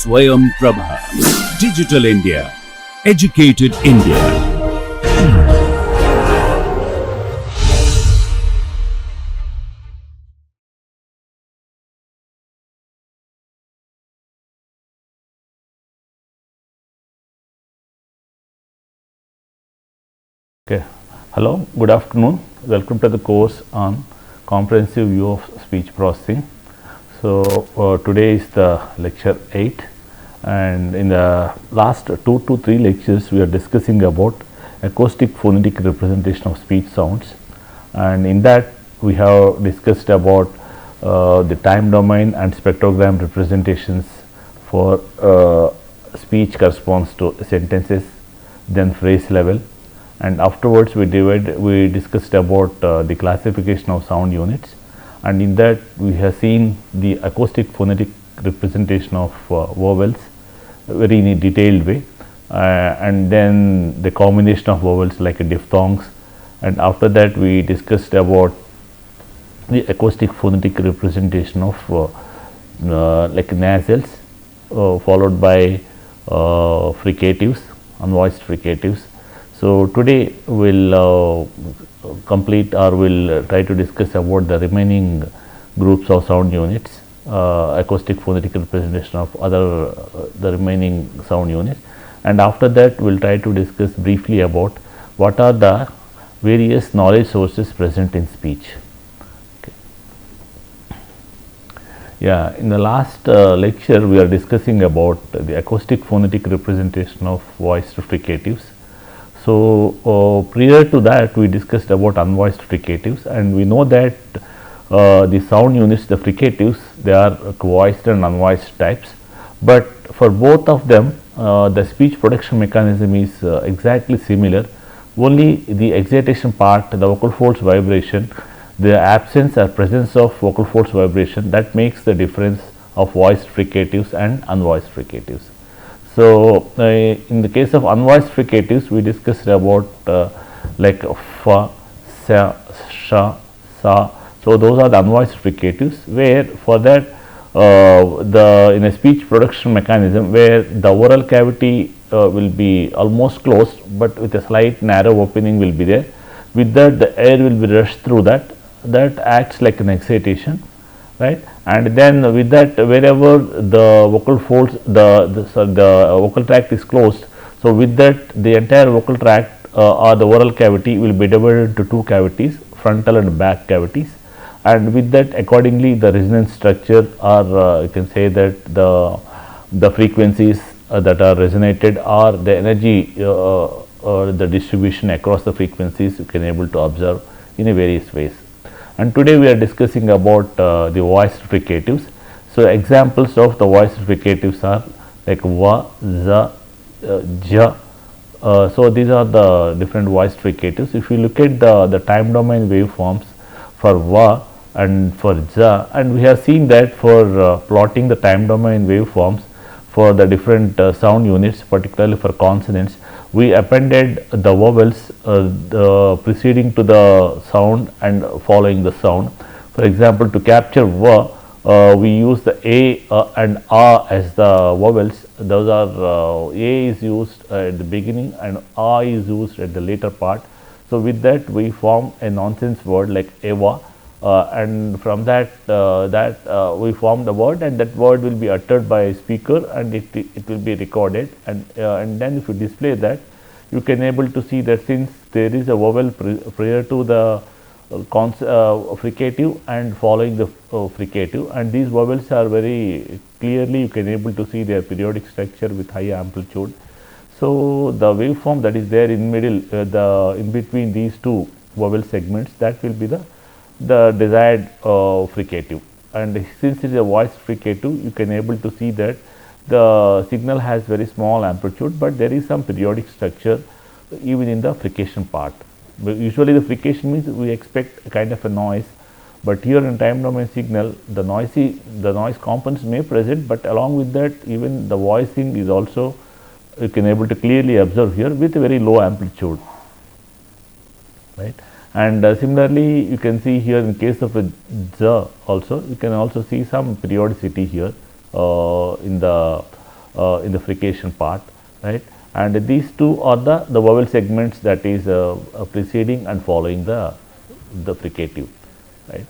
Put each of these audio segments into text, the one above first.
Swayam Prabha. Digital India. Educated India. Okay. Hello, good afternoon. Welcome to the course on comprehensive view of speech processing. So, today is the lecture 8, and in the last 2 to 3 lectures we are discussing about acoustic phonetic representation of speech sounds, and in that we have discussed about the time domain and spectrogram representations for speech corresponds to sentences, then phrase level, and afterwards we discussed about the classification of sound units, and in that we have seen the acoustic phonetic representation of vowels very in a detailed way, and then the combination of vowels like diphthongs, and after that we discussed about the acoustic phonetic representation of like nasals, followed by fricatives, unvoiced fricatives. So, today we will complete or we will try to discuss about the remaining groups of sound units, acoustic phonetic representation of other the remaining sound units, and after that we will try to discuss briefly about what are the various knowledge sources present in speech. Okay. Yeah, in the last lecture we are discussing about the acoustic phonetic representation of voiced fricatives. So, prior to that we discussed about unvoiced fricatives, and we know that the sound units, the fricatives, they are voiced and unvoiced types, but for both of them the speech production mechanism is exactly similar. Only the excitation part, the vocal folds vibration, the absence or presence of vocal folds vibration, that makes the difference of voiced fricatives and unvoiced fricatives. So, in the case of unvoiced fricatives we discussed about like fa, sa, sha, sa. So, those are the unvoiced fricatives, where for that in a speech production mechanism where the oral cavity will be almost closed, but with a slight narrow opening will be there. With that the air will be rushed through that acts like an excitation, right, and then with that wherever the vocal folds the vocal tract is closed, so with that the entire vocal tract or the oral cavity will be divided into 2 cavities, frontal and back cavities, and with that accordingly the resonance structure, or you can say that the frequencies that are resonated or the energy or the distribution across the frequencies you can able to observe in a various ways. And today we are discussing about the voiced fricatives. So, examples of the voiced fricatives are like va, za, ja. So, these are the different voiced fricatives. If you look at the time domain waveforms for va and for ja, and we have seen that for plotting the time domain waveforms for the different sound units, particularly for consonants, we appended the vowels preceding to the sound and following the sound. For example, to capture va, we use the a and a as the vowels. Those are a is used at the beginning and a is used at the later part. So, with that we form a nonsense word like eva, and from that we form the word, and that word will be uttered by a speaker, and it will be recorded, and then if you display that, you can able to see that since there is a vowel prior to the fricative and following the fricative, and these vowels are very clearly you can able to see their periodic structure with high amplitude. So, the waveform that is there in middle, in between these 2 vowel segments, that will be the desired fricative, and since it is a voiced fricative, you can able to see that the signal has very small amplitude, but there is some periodic structure even in the frication part. But usually the frication means we expect a kind of a noise, but here in time domain signal the noise components may present, but along with that even the voicing is also you can able to clearly observe here with a very low amplitude, right. And similarly you can see here in case of a ja also, you can also see some periodicity here in the in the frication part, right. And these two are the vowel segments, that is preceding and following the fricative, right.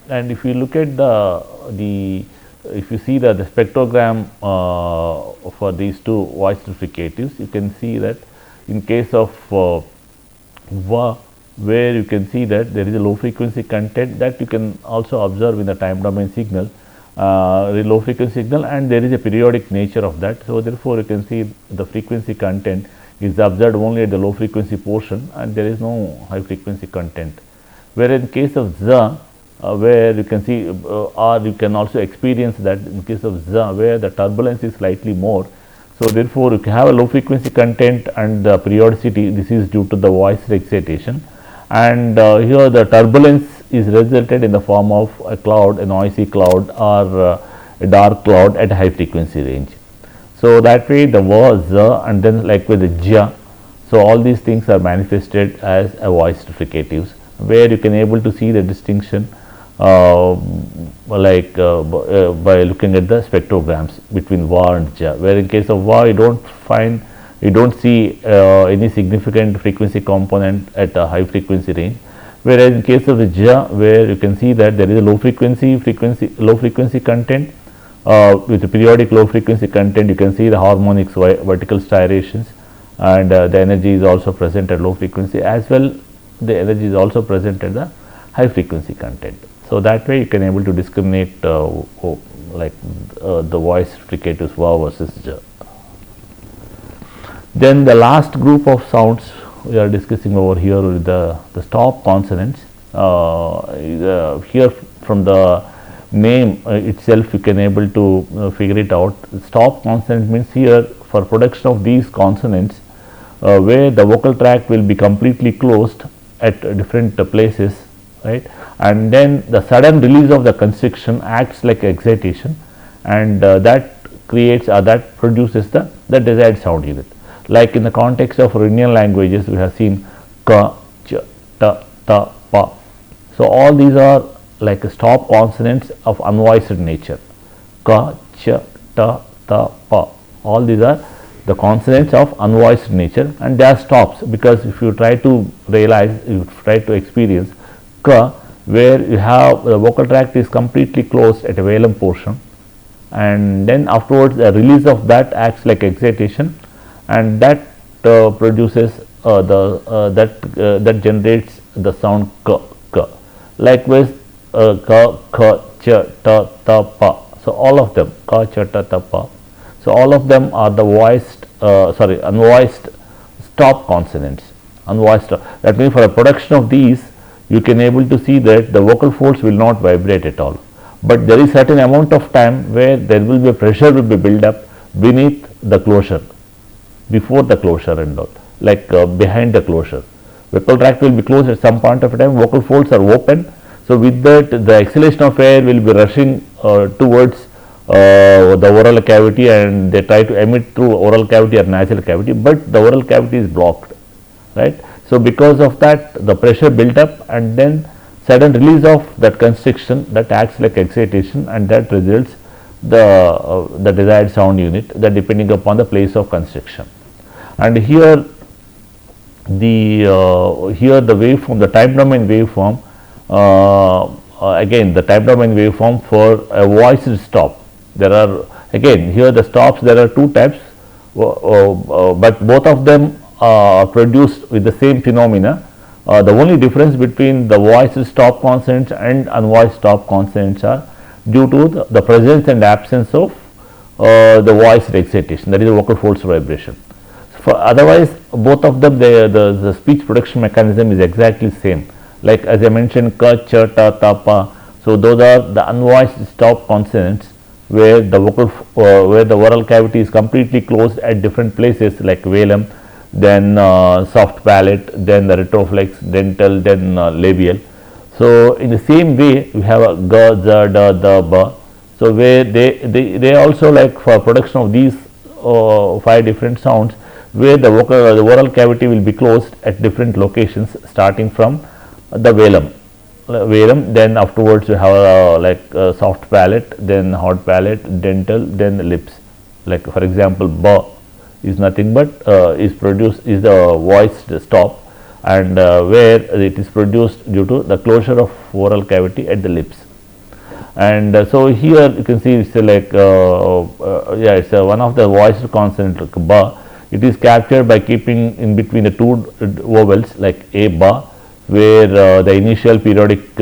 And if you look at the if you see the spectrogram for these two voiced fricatives, you can see that in case of va, where you can see that there is a low frequency content, that you can also observe in the time domain signal, the low frequency signal, and there is a periodic nature of that. So, therefore, you can see the frequency content is observed only at the low frequency portion, and there is no high frequency content. Whereas in case of za, where you can see or you can also experience that in case of za, where the turbulence is slightly more. So, therefore, you can have a low frequency content and the periodicity, this is due to the voice excitation, and here the turbulence is resulted in the form of a cloud, a noisy cloud, or a dark cloud at high frequency range. So, that way the va, za, and then likewise the ja. So, all these things are manifested as a voiced fricatives, where you can able to see the distinction by looking at the spectrograms between va and ja, where in case of va you don't see any significant frequency component at a high frequency range, whereas in case of the ja, where you can see that there is a low frequency content with a periodic low frequency content. You can see the harmonics, vertical striations, and the energy is also present at low frequency, as well the energy is also present at the high frequency content. So, that way you can able to discriminate the voice fricatives va versus ja. Then the last group of sounds we are discussing over here with the stop consonants. Here from the name itself you can able to figure it out. Stop consonant means here for production of these consonants where the vocal tract will be completely closed at different places, right, and then the sudden release of the constriction acts like excitation, and that creates or that produces the desired sound unit. Like in the context of Indian languages, we have seen ka, ch, ta, ta, pa. So, all these are like stop consonants of unvoiced nature, ka, ch, ta, ta, pa. All these are the consonants of unvoiced nature, and they are stops, because if you try to realize, you try to experience ka, where you have the vocal tract is completely closed at a velum portion, and then afterwards the release of that acts like excitation, and that produces that generates the sound ka, ka. Likewise ka, kha, cha, ta, ta, pa. So, all of them ka, cha, ta, ta, pa. So, all of them are the unvoiced stop consonants. Unvoiced. That means for a production of these, you can able to see that the vocal folds will not vibrate at all, but there is certain amount of time where there will be a pressure will be built up beneath the closure, before the closure and all, like behind the closure. Vocal tract will be closed at some point of time, vocal folds are open. So, with that the exhalation of air will be rushing towards the oral cavity, and they try to emit through oral cavity or nasal cavity, but the oral cavity is blocked, right. So, because of that the pressure built up, and then sudden release of that constriction, that acts like excitation, and that results the desired sound unit, that depending upon the place of constriction. And here the waveform, the time domain waveform, again the time domain waveform for a voiced stop. There are again here the stops, there are two types, but both of them are produced with the same phenomena. The only difference between the voiced stop consonants and unvoiced stop consonants are due to the presence and absence of the voiced excitation, that is the vocal folds vibration. For otherwise, both of them, the speech production mechanism is exactly same. Like as I mentioned, ka, cha, ta, ta, pa. So, those are the unvoiced stop consonants where the where the oral cavity is completely closed at different places, like velum, then soft palate, then the retroflex, dental, then labial. So, in the same way, we have a ga, za, da, da, ba. So, where they also like for production of these 5 different sounds, where the oral cavity will be closed at different locations starting from the velum. varum, then afterwards you have soft palate, then hard palate, dental, then lips. Like for example, ba is nothing but is the voiced stop, and where it is produced due to the closure of oral cavity at the lips. And so here you can see it's it's one of the voiced consonant like ba. It is captured by keeping in between the two vowels like a ba, where the initial periodic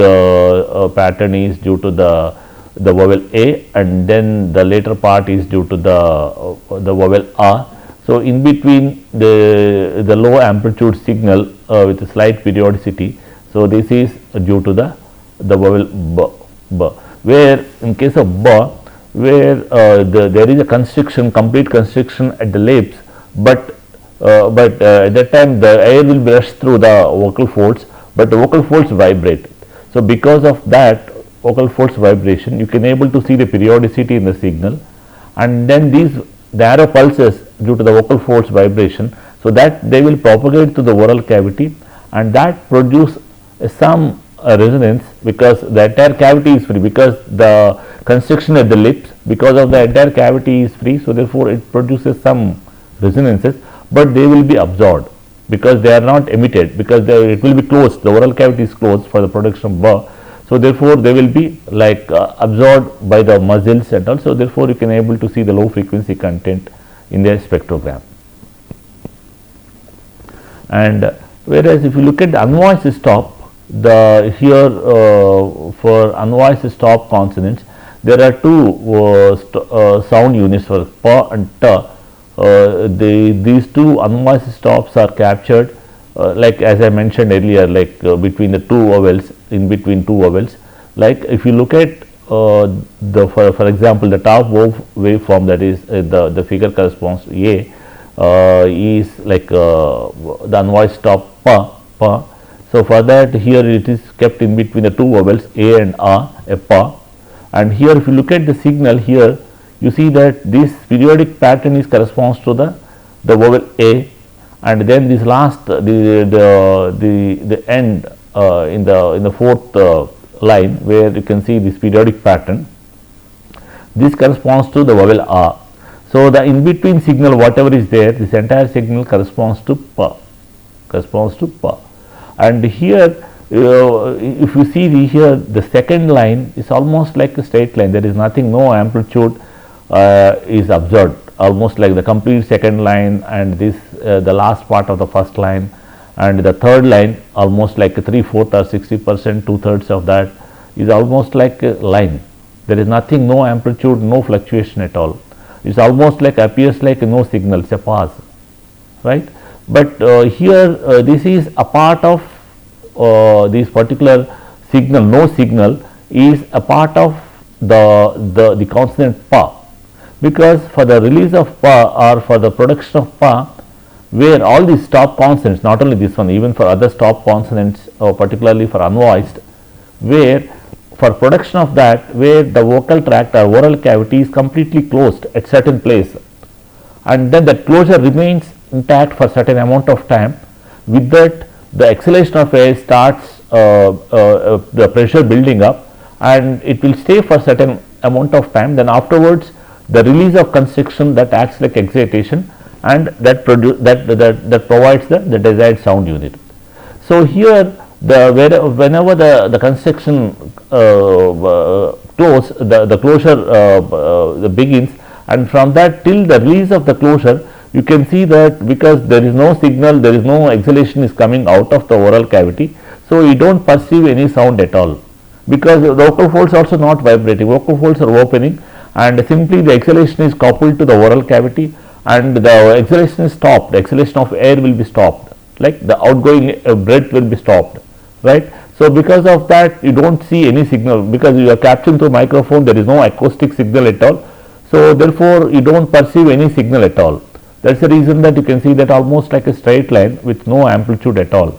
pattern is due to the vowel a, and then the later part is due to the vowel a. So in between the low amplitude signal with a slight periodicity, so this is due to the vowel b. Where in case of ba, where there is a constriction, complete constriction at the lips, but at that time the air will be rushed through the vocal folds, but the vocal folds vibrate. So because of that vocal folds vibration, you can able to see the periodicity in the signal, and then these narrow pulses due to the vocal folds vibration, so that they will propagate to the oral cavity, and that produce some resonance, because the entire cavity is free, because the constriction at the lips, because of the entire cavity is free, so therefore it produces some resonances, but they will be absorbed because they are not emitted, because it will be closed, the oral cavity is closed for the production of ba. So therefore they will be absorbed by the muscles and all, so therefore you can able to see the low frequency content in their spectrogram. And whereas if you look at the unvoiced stop, for unvoiced stop consonants, there are two sound units for pa and ta. These two unvoiced stops are captured like as I mentioned earlier, between the two vowels, in between two vowels. Like if you look at for example the top waveform, that is the figure corresponds to A, is like the unvoiced stop pa. So for that, here it is kept in between the two vowels A and a pa. And here if you look at the signal here, you see that this periodic pattern is corresponds to the vowel A, and then this last the end in the fourth line, where you can see this periodic pattern, this corresponds to the vowel A. So the in between signal, whatever is there, this entire signal corresponds to pa, and here if you see here, the second line is almost like a straight line. There is nothing, no amplitude is observed, almost like the complete second line, and this the last part of the first line, and the third line almost like a 3/4 or 60%, 2/3 of that is almost like a line. There is nothing, no amplitude, no fluctuation at all. It's almost like appears like no signal, it's a pause, right? But here this is a part of this particular signal, no signal is a part of the consonant pa, because for the release of pa or for the production of pa, where all these stop consonants, not only this one, even for other stop consonants, particularly for unvoiced, where for production of that, where the vocal tract or oral cavity is completely closed at certain place, and then that closure remains intact for certain amount of time. With that, the exhalation of air starts the pressure building up, and it will stay for certain amount of time. Then afterwards, the release of constriction that acts like excitation, and that provides the desired sound unit. So here whenever the constriction the closure begins, and from that till the release of the closure, you can see that because there is no signal, there is no exhalation is coming out of the oral cavity, so you don't perceive any sound at all, because the vocal folds are also not vibrating, vocal folds are opening, and simply the exhalation is coupled to the oral cavity, and the exhalation is stopped, the exhalation of air will be stopped, like the outgoing breath will be stopped, right? So because of that, you don't see any signal, because you are capturing through microphone, there is no acoustic signal at all, so therefore you don't perceive any signal at all. That's the reason that you can see that almost like a straight line with no amplitude at all,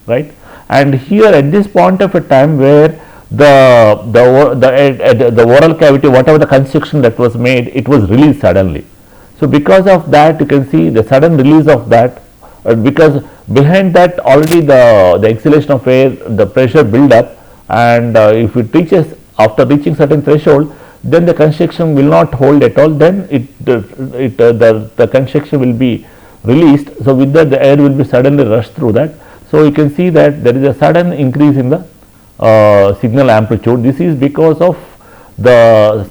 right? And here at this point of a time, where the oral cavity, whatever the constriction that was made, it was released suddenly. So because of that, you can see the sudden release of that, because behind that already the exhalation of air, the pressure build up, and if it reaches, after reaching certain threshold, then the constriction will not hold at all, then the constriction will be released. So with that, the air will be suddenly rushed through that. So you can see that there is a sudden increase in the signal amplitude. This is because of the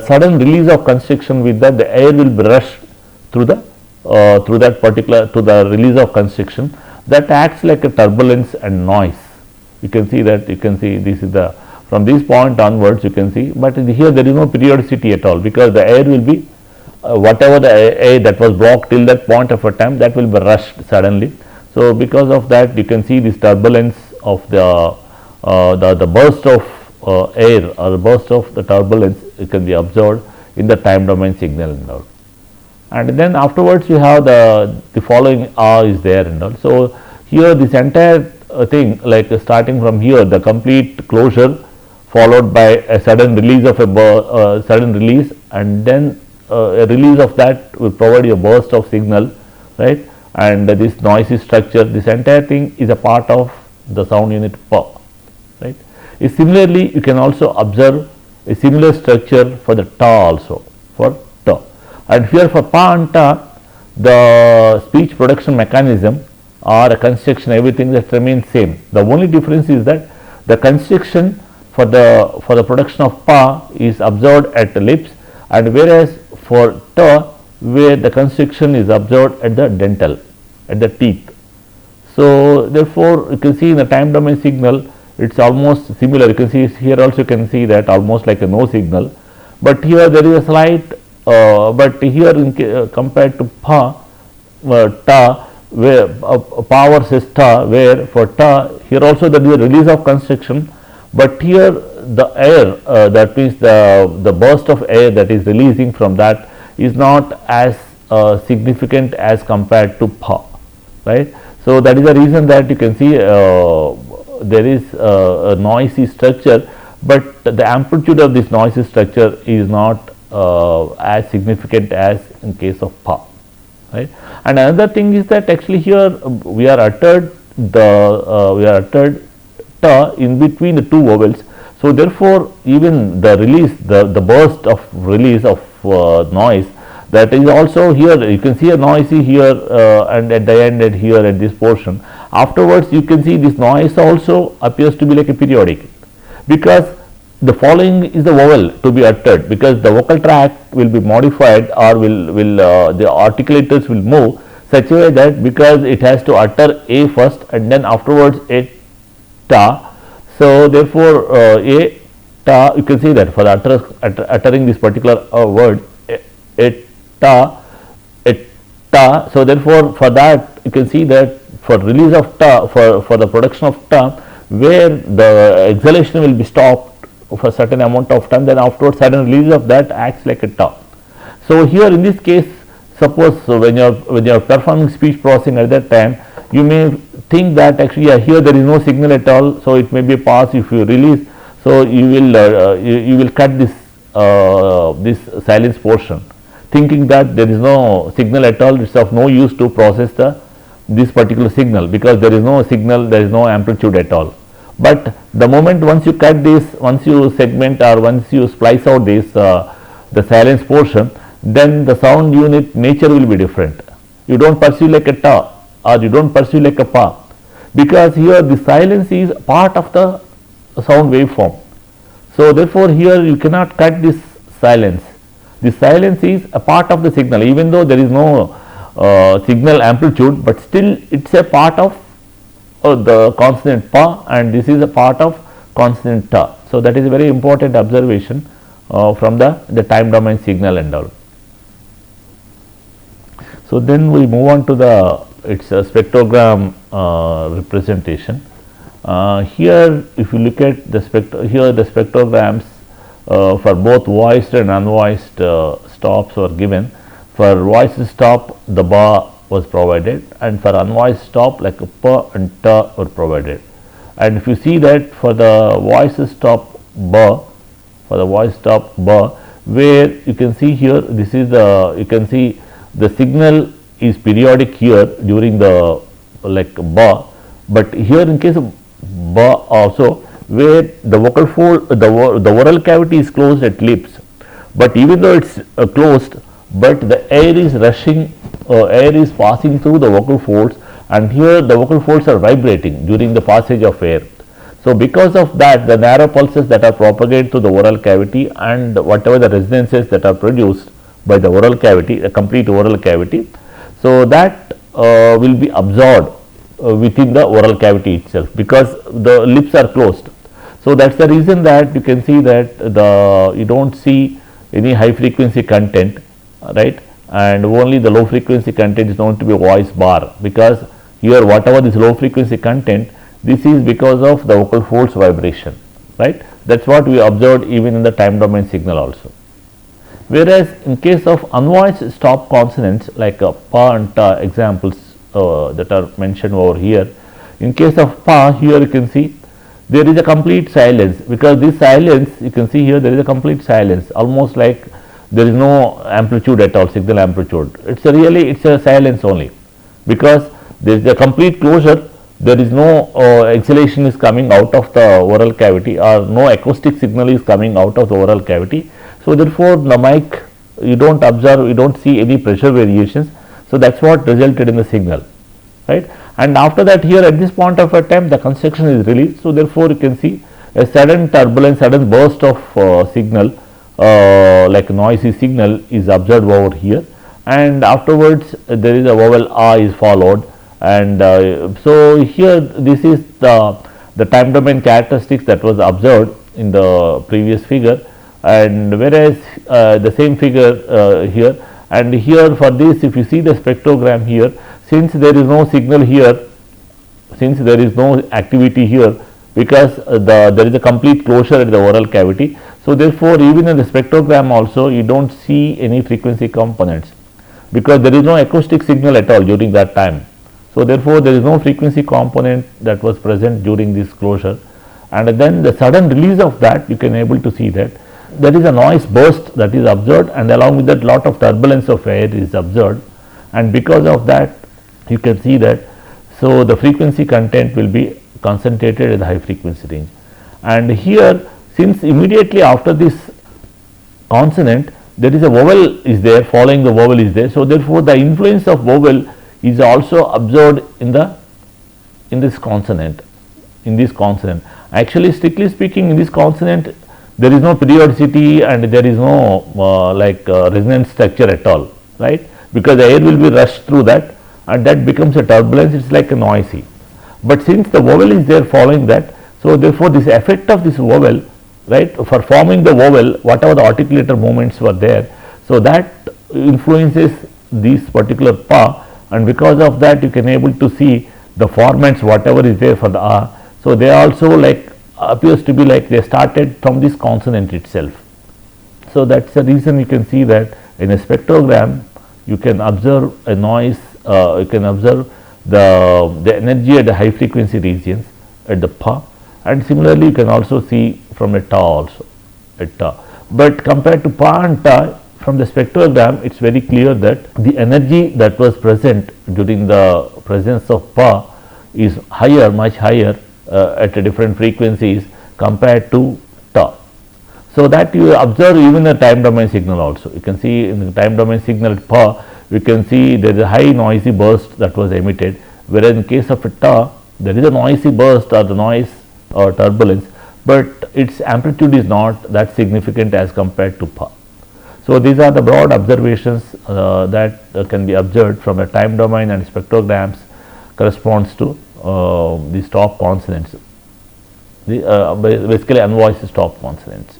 sudden release of constriction. With that, the air will be rushed through the through that particular, to the release of constriction, that acts like a turbulence and noise. You can see that, you can see this is the, from this point onwards you can see, but here there is no periodicity at all, because the air will be whatever the air that was blocked till that point of a time, that will be rushed suddenly. So because of that, you can see this turbulence of the burst of air, or the burst of the turbulence, it can be observed in the time domain signal and all. And then afterwards you have the following R is there and all. So here this entire thing, like starting from here, the complete closure followed by a sudden release of a sudden release, and then a release of that will provide you a burst of signal, right? And this noisy structure, this entire thing is a part of the sound unit PA, right? Similarly, you can also observe a similar structure for the TA also, for TA. And here for PA and TA, the speech production mechanism or a constriction, everything that remains same. The only difference is that the constriction for the production of PA is observed at the lips, and whereas for TA, where the constriction is observed at the dental, at the teeth. So therefore, you can see in the time domain signal, it's almost similar. You can see here also, you can see that almost like a no signal, but here there is a slight but here compared to PA, TA, where PA versus TA, where for TA here also there is a release of constriction, but here the air, that means the burst of air that is releasing from that is not as significant as compared to PA, right. So that is the reason that you can see there is a noisy structure, but the amplitude of this noisy structure is not as significant as in case of PA, right. And another thing is that actually here we are uttered TA in between the two vowels. So therefore, even the release, the burst of release of noise, that is also here, you can see a noisy here and at the end and here at this portion. Afterwards you can see this noise also appears to be like a periodic, because the following is the vowel to be uttered, because the vocal tract will be modified, or will the articulators will move such a way that, because it has to utter A first and then afterwards a TA. So therefore a TA, you can see that for the uttering this particular word a TA, a TA. So therefore for that you can see that for release of TA, for the production of TA, where the exhalation will be stopped for a certain amount of time, then afterwards sudden release of that acts like a TA. So here in this case, suppose when you are performing speech processing at that time, you may think that actually here there is no signal at all, so it may be a pause if you release. So you will cut this this silence portion, thinking that there is no signal at all. It's of no use to process this particular signal, because there is no signal, there is no amplitude at all. But the moment once you cut this, once you segment or once you splice out this the silence portion, then the sound unit nature will be different. You don't perceive like a TA, or you don't perceive like a PA, because here the silence is part of the sound waveform. So therefore here you cannot cut this silence. The silence is a part of the signal, even though there is no signal amplitude, but still it's a part of the consonant PA, and this is a part of consonant TA. So that is a very important observation from the time domain signal and all. So then we move on to the spectrogram representation. Here if you look at the spectrograms for both voiced and unvoiced stops were given. For voiced stop, the ba was provided, and for unvoiced stop like a pa and ta were provided. And if you see that for the voiced stop ba, where you can see here, this is you can see the signal is periodic here during the like ba, but here in case of ba also where the vocal fold, the oral cavity is closed at lips, but even though it's closed, but the air is rushing, air is passing through the vocal folds, and here the vocal folds are vibrating during the passage of air. So because of that, the narrow pulses that are propagated to the oral cavity and whatever the resonances that are produced by the oral cavity, a complete oral cavity, so that will be absorbed within the oral cavity itself, because the lips are closed. So that's the reason that you can see that you don't see any high frequency content, right, and only the low frequency content is known to be voice bar, because here whatever this low frequency content, this is because of the vocal folds vibration, right. That's what we observed even in the time domain signal also. Whereas in case of unvoiced stop consonants like pa and ta examples that are mentioned over here, in case of pa, here you can see there is a complete silence, because this silence, you can see here there is a complete silence, almost like there is no amplitude at all, signal amplitude. It's a silence only, because there is a complete closure. There is no exhalation is coming out of the oral cavity, or no acoustic signal is coming out of the oral cavity. So therefore the mic, you don't observe, you don't see any pressure variations. So that's what resulted in the signal, right. And after that, here at this point of a time, the construction is released. So therefore you can see a sudden turbulence, sudden burst of signal, like noisy signal is observed over here, and afterwards there is a vowel a is followed. And so here this is the time domain characteristics that was observed in the previous figure, and whereas the same figure here, and here for this, if you see the spectrogram here, since there is no signal here, since there is no activity here, because there is a complete closure at the oral cavity, so therefore even in the spectrogram also you don't see any frequency components, because there is no acoustic signal at all during that time. So therefore there is no frequency component that was present during this closure, and then the sudden release of that, you can able to see that there is a noise burst that is observed, and along with that lot of turbulence of air is observed, and because of that you can see that, so the frequency content will be concentrated at the high frequency range. And here, since immediately after this consonant there is a vowel is there, following the vowel is there, so therefore the influence of vowel is also observed in this consonant. Actually, strictly speaking, in this consonant there is no periodicity and there is no resonance structure at all, right, because the air will be rushed through that, and that becomes a turbulence. It's like a noisy, but since the vowel is there following that, so therefore this effect of this vowel, right, for forming the vowel, whatever the articulator movements were there, so that influences this particular pa, and because of that you can able to see the formants whatever is there for the a. So they also like appears to be like they started from this consonant itself. So that's the reason you can see that in a spectrogram you can observe a noise, you can observe the energy at the high frequency regions at the pa, and similarly you can also see from a ta also at ta. But compared to pa and ta, from the spectrogram it's very clear that the energy that was present during the presence of pa is higher, much higher at different frequencies compared to ta. So that you observe even the time domain signal also. You can see in the time domain signal at pa, you can see there is a high noisy burst that was emitted, whereas in case of a ta there is a noisy burst or the noise or turbulence, but its amplitude is not that significant as compared to pa. So these are the broad observations that can be observed from a time domain, and spectrograms corresponds to the stop consonants, basically unvoiced stop consonants.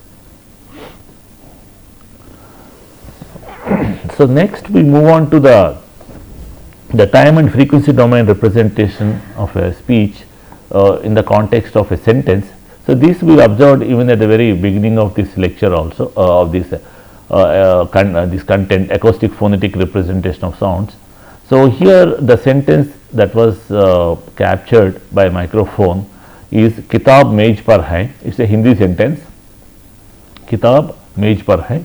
So next we move on to the time and frequency domain representation of a speech in the context of a sentence. So this we observed even at the very beginning of this lecture also, of this this content, acoustic phonetic representation of sounds. So here the sentence that was captured by microphone is किताब मेज पर है. It's a Hindi sentence, किताब मेज पर है.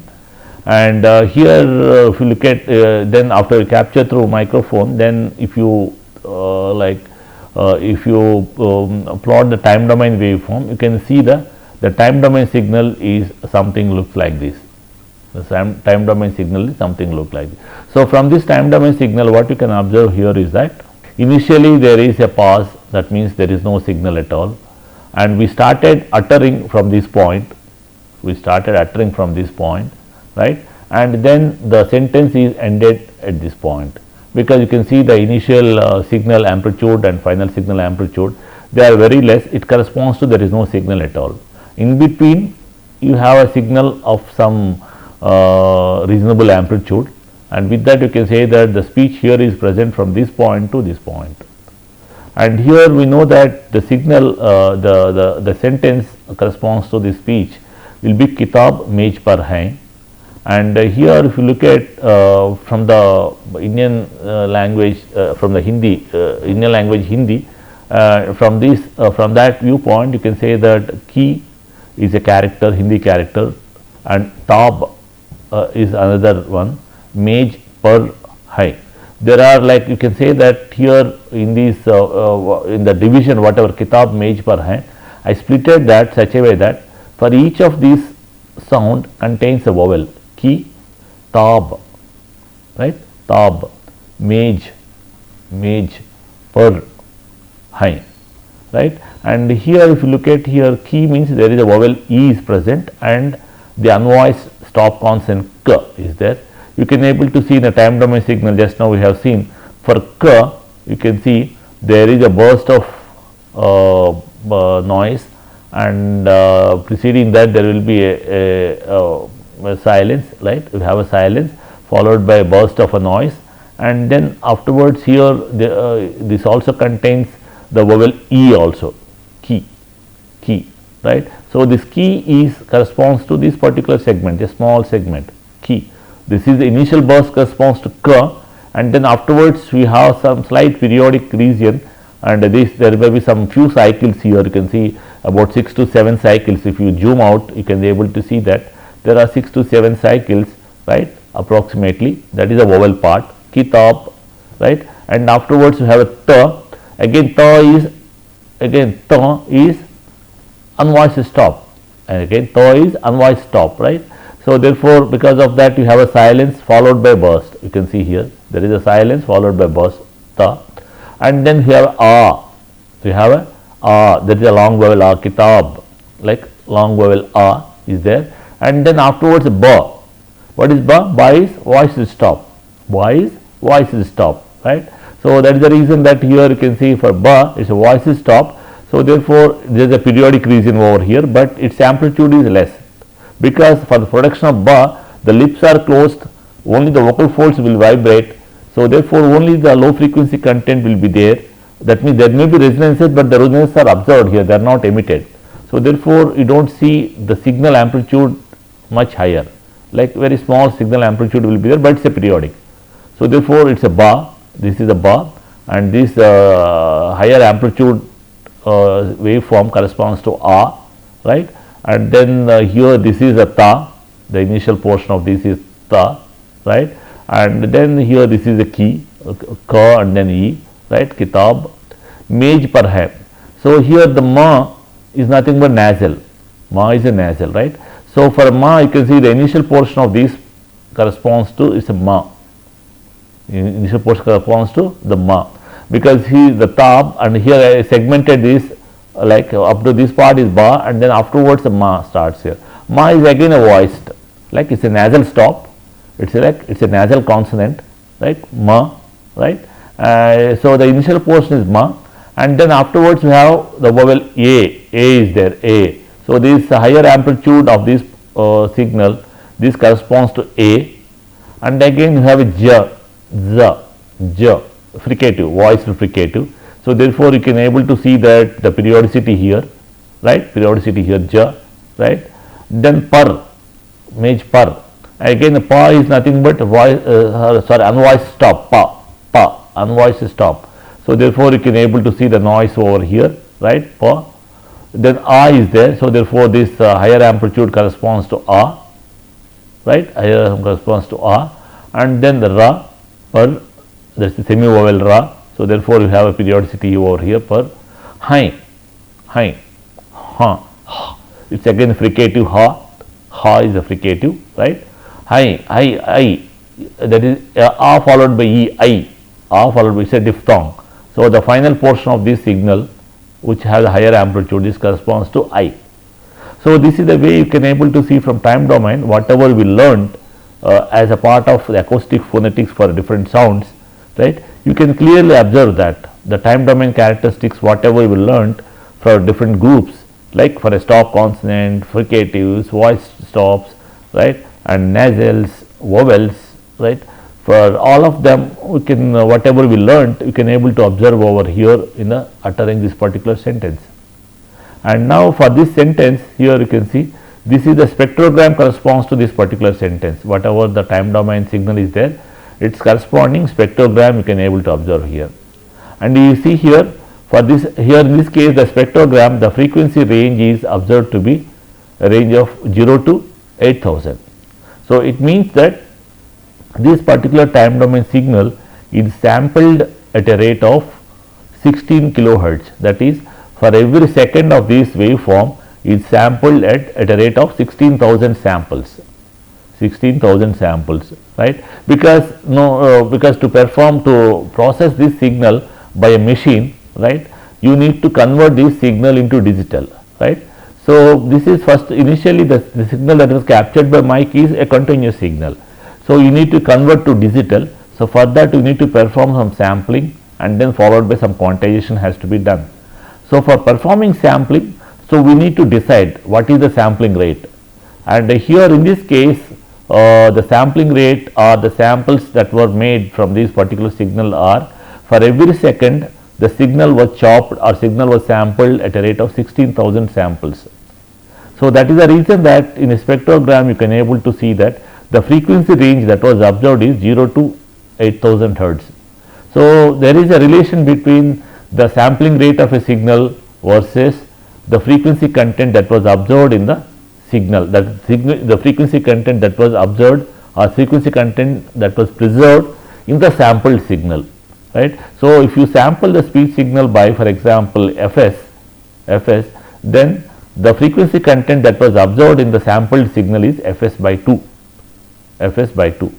And here if you look at then after capture through microphone, then if you if you plot the time domain waveform, you can see the time domain signal is something looks like this. The time domain signal is something look like this. So, from this time domain signal, what you can observe here is that initially there is a pause, that means there is no signal at all, and we started uttering from this point, right, and then the sentence is ended at this point, because you can see the initial signal amplitude and final signal amplitude, they are very less, it corresponds to there is no signal at all. In between you have a signal of some reasonable amplitude, and with that you can say that the speech here is present from this point to this point. And here we know that the signal, the sentence corresponds to the speech will be kitab mej par hai. And here if you look at from the Indian language, from the Hindi, Indian language Hindi, from that viewpoint you can say that ki is a character, Hindi character, and tab is another one, mej par hai. There are, like you can say that here in this in the division whatever kitab mej par hai, I splitted that such a way that for each of these sound contains a vowel, ki, tab, right, tab, mej par hai, right. And here if you look at here, ki means there is a vowel e is present and the unvoiced stop consonant k is there. You can able to see the time domain signal, just now we have seen for k, you can see there is a burst of noise, and preceding that there will be a silence, right, we have a silence followed by a burst of a noise, and then afterwards here this also contains the vowel e also, ki, right. So, this ki is corresponds to this particular segment, a small segment, ki. This is the initial burst corresponds to k, and then afterwards we have some slight periodic region, and this there may be some few cycles here. You can see about 6 to 7 cycles. If you zoom out, you can be able to see that there are 6 to 7 cycles, right, approximately. That is a vowel part, kitab, right, and afterwards you have a ta. Again ta is unvoiced stop, and again ta is unvoiced stop, right. So, therefore, because of that you have a silence followed by burst. You can see here there is a silence followed by burst, ta, and then you have a, you have a there is a long vowel a, kitab, like long vowel a is there, and then afterwards ba. What is ba? Ba is voiced stop, ba is voiced stop, right. So, that is the reason that here you can see for ba it is a voiced stop. So, therefore, there is a periodic region over here, but its amplitude is less, because for the production of ba the lips are closed, only the vocal folds will vibrate. So, therefore, only the low frequency content will be there. That means there may be resonances, but the resonances are observed here, they are not emitted. So, therefore, you do not see the signal amplitude much higher, like very small signal amplitude will be there, but it is a periodic. So, therefore, it is a ba, this is a ba, and this higher amplitude waveform corresponds to a, right, and then here this is a ta, the initial portion of this is ta, right, and then here this is a ki, ka, and then e, right, kitab, mej par hai. So, here the ma is nothing but nasal, ma is a nasal, right. So, for ma you can see the initial portion of this corresponds to is a ma, initial portion corresponds to the ma, because he the tab, and here I segmented this like up to this part is ba, and then afterwards the ma starts here. Ma is again a voiced, like it is a nasal stop, it is like it is a nasal consonant, right, ma, right. So, the initial portion is ma, and then afterwards we have the vowel a is there, a. So, this higher amplitude of this signal, this corresponds to a, and again you have a j, j, fricative, voiced fricative. So, therefore, you can able to see that the periodicity here, right, periodicity here j, right. Then par, mej par, again the pa is nothing but voice, unvoiced stop, pa, unvoiced stop. So, therefore, you can able to see the noise over here, right, pa. Then a is there. So, therefore, this higher amplitude corresponds to a, right, higher corresponds to a, and then the ra, par, that is the semi vowel ra. So therefore, you have a periodicity over here for high, ha. It's again fricative ha is a fricative, right? I, that is a followed by e, a followed by, it's a diphthong. So the final portion of this signal, which has a higher amplitude, this corresponds to I. So this is the way you can able to see from time domain whatever we learned as a part of the acoustic phonetics for different sounds, right? You can clearly observe that the time domain characteristics whatever we learned for different groups, like for a stop consonant, fricatives, voice stops, right, and nasals, vowels, right. For all of them, we can whatever we learned, you can able to observe over here in the uttering this particular sentence. And now for this sentence, here you can see this is the spectrogram corresponds to this particular sentence. Whatever the time domain signal is there, its corresponding spectrogram you can able to observe here. And you see here for this, here in this case the spectrogram, the frequency range is observed to be a range of 0 to 8000. So it means that this particular time domain signal is sampled at a rate of 16 kilohertz, that is for every second of this waveform is sampled at a rate of 16,000 samples, 16,000 samples, right. Because because to process this signal by a machine, right, you need to convert this signal into digital, right. So this is first, initially the signal that is captured by mic is a continuous signal. So you need to convert to digital. So for that you need to perform some sampling and then followed by some quantization has to be done. So for performing sampling, so we need to decide what is the sampling rate, and here in this case the sampling rate or the samples that were made from this particular signal are, for every second the signal was chopped or signal was sampled at a rate of 16,000 samples. So that is the reason that in a spectrogram you can able to see that the frequency range that was observed is 0 to 8000 hertz. So there is a relation between the sampling rate of a signal versus the frequency content that was observed in the signal, the frequency content that was observed or frequency content that was preserved in the sampled signal, right. So if you sample the speech signal by, for example, fs, then the frequency content that was observed in the sampled signal is fs by 2.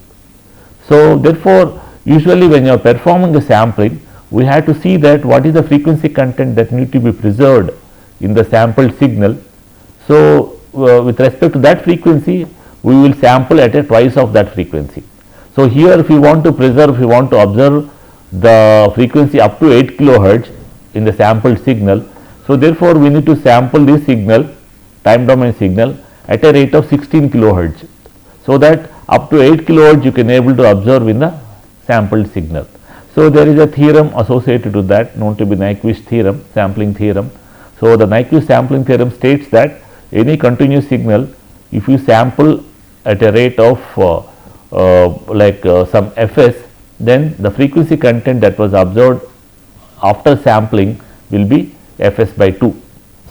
So therefore usually when you are performing the sampling, we have to see that what is the frequency content that need to be preserved in the sampled signal. So with respect to that frequency, we will sample at a twice of that frequency. So here if you want to preserve, if you want to observe the frequency up to 8 kilohertz in the sampled signal, so therefore we need to sample this signal, time domain signal, at a rate of 16 kilohertz, so that up to 8 kilohertz you can able to observe in the sampled signal. So there is a theorem associated to that known to be Nyquist theorem, sampling theorem. So the Nyquist sampling theorem states that any continuous signal, if you sample at a rate of some fs, then the frequency content that was observed after sampling will be fs by 2.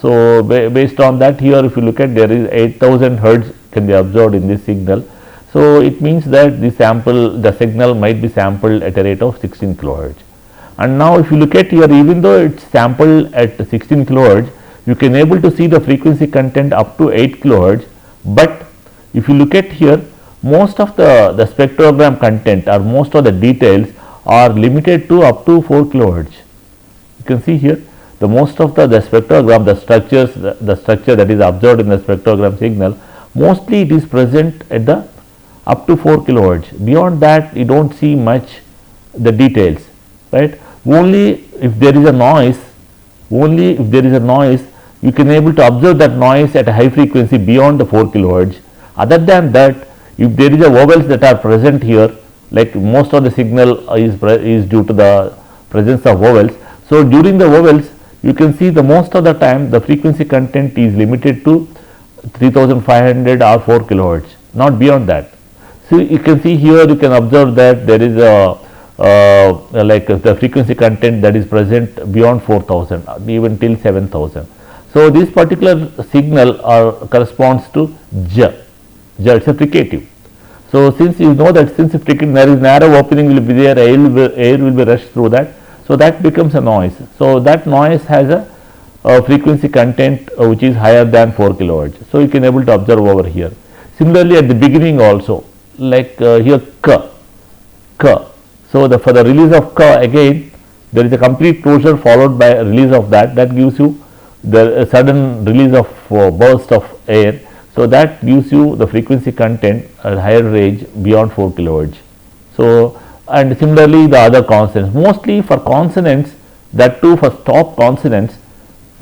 So based on that, here if you look at, there is 8000 hertz can be observed in this signal. So it means that the signal might be sampled at a rate of 16 kilohertz. And now if you look at here, even though it's sampled at 16 kilohertz, you can able to see the frequency content up to 8 kilohertz. But if you look at here, most of the spectrogram content or most of the details are limited to up to 4 kilohertz. You can see here the most of the spectrogram, the structure that is observed in the spectrogram signal, mostly it is present at the up to 4 kilohertz. Beyond that you don't see much the details, right. Only if there is a noise, you can able to observe that noise at a high frequency beyond the 4 kilohertz. Other than that, if there is a vowels that are present here, like most of the signal is due to the presence of vowels. So during the vowels you can see the most of the time the frequency content is limited to 3500 or 4 kilohertz, not beyond that. So you can see here, you can observe that there is the frequency content that is present beyond 4000, even till 7000. So this particular signal corresponds to J. It's a fricative. So since you know that since there is narrow opening will be there, air will be rushed through that. So that becomes a noise. So that noise has a frequency content which is higher than 4 kilohertz. So you can able to observe over here. Similarly, at the beginning also, like here k. So for the release of k, again there is a complete closure followed by a release of that gives you the sudden release of burst of air. So that gives you the frequency content at higher range beyond 4 kilohertz. So and similarly the other consonants, mostly for consonants, that too for stop consonants,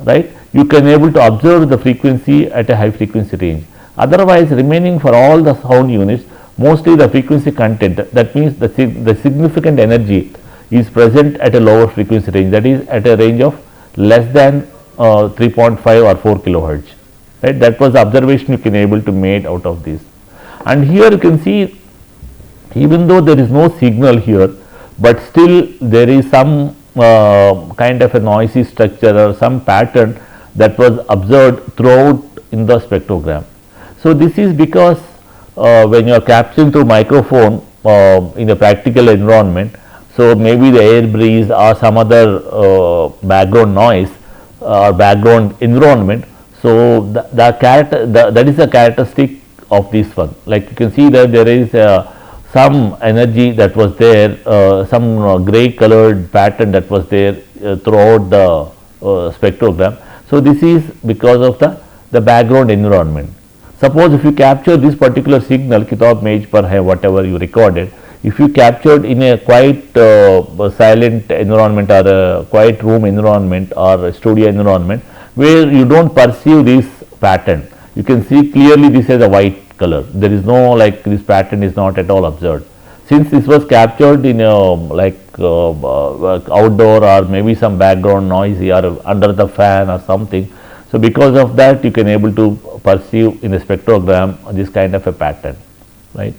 right, you can able to observe the frequency at a high frequency range. Otherwise, remaining for all the sound units, mostly the frequency content, that means the significant energy is present at a lower frequency range, that is at a range of less than 3.5 or 4 kilohertz, right. That was the observation you can able to made out of this. And here you can see, even though there is no signal here, but still there is some kind of a noisy structure or some pattern that was observed throughout in the spectrogram. So this is because when you are capturing through microphone in a practical environment, so maybe the air breeze or some other background noise or background environment, so that is a characteristic of this one. Like you can see that there is some energy that was there, some grey colored pattern that was there throughout the spectrogram. So this is because of the background environment. Suppose if you capture this particular signal, kitab mage per hai, whatever you recorded, if you captured in a quite silent environment or a quiet room environment or a studio environment where you don't perceive this pattern, you can see clearly this is a white color. There is no, like, this pattern is not at all observed. Since this was captured in a outdoor or maybe some background noise or under the fan or something, so because of that you can able to perceive in the spectrogram this kind of a pattern, right.